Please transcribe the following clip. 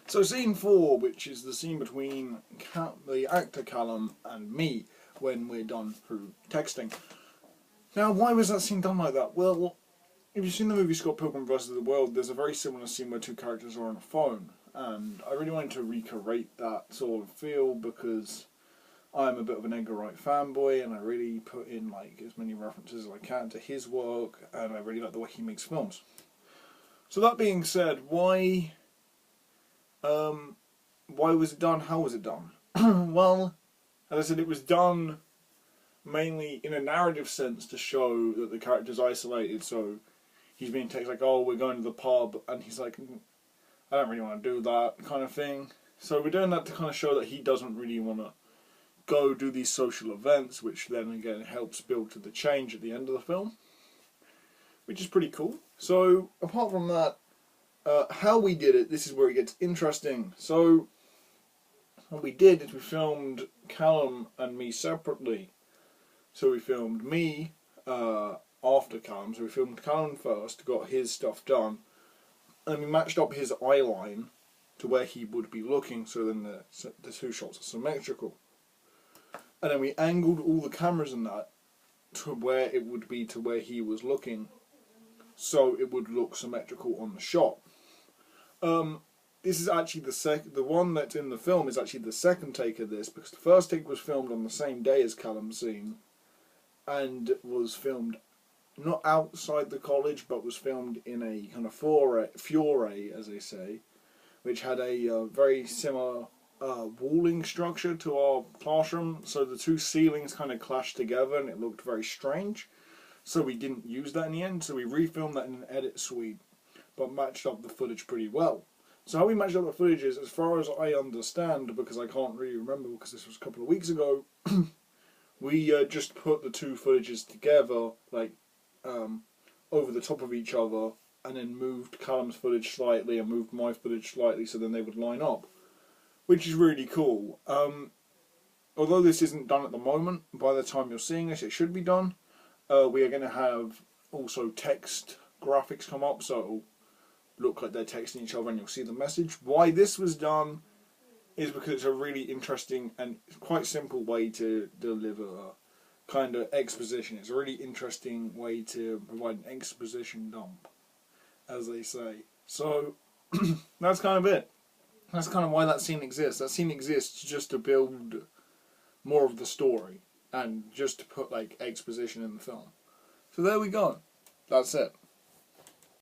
So scene 4, which is the scene between the actor Callum and me when we're done through texting. Now, why was that scene done like that? Well, if you've seen the movie Scott Pilgrim vs. the World, there's a very similar scene where two characters are on a phone, and I really wanted to recreate that sort of feel because I'm a bit of an Edgar Wright fanboy, and I really put in like as many references as I can to his work, and I really like the way he makes films. So that being said, why was it done? How was it done? Well, as I said, it was done mainly in a narrative sense to show that the character's isolated. So he's being texted like, "Oh, we're going to the pub," and he's like, "I don't really want to do that," kind of thing. So we're doing that to kind of show that he doesn't really want to go do these social events, which then again helps build to the change at the end of the film, which is pretty cool. So apart from that, how we did it, this is where it gets interesting. So what we did is we filmed Callum and me separately. So we filmed me after Callum. So we filmed Callum first, got his stuff done, and we matched up his eye line to where he would be looking, so then the two shots are symmetrical. And then we angled all the cameras in that to where it would be to where he was looking, so it would look symmetrical on the shot. This is actually the one that's in the film is actually the second take of this, because the first take was filmed on the same day as Callum's scene, and was filmed not outside the college, but was filmed in a kind of fiore, as they say, which had a very similar walling structure to our classroom, so the two ceilings kind of clashed together and it looked very strange. So we didn't use that in the end, so we refilmed that in an edit suite, but matched up the footage pretty well. So how we matched up the footage is, as far as I understand, because I can't really remember because this was a couple of weeks ago, we just put the two footages together, like over the top of each other, and then moved Callum's footage slightly and moved my footage slightly, so then they would line up, which is really cool. Although this isn't done at the moment, by the time you're seeing this, it should be done. We are going to have also text graphics come up, so it'll look like they're texting each other and you'll see the message. Why this was done is because it's a really interesting and quite simple way to deliver kind of exposition. It's a really interesting way to provide an exposition dump, as they say. So that's kind of it. That's kind of why that scene exists. That scene exists just to build more of the story and just to put like exposition in the film. So there we go. That's it.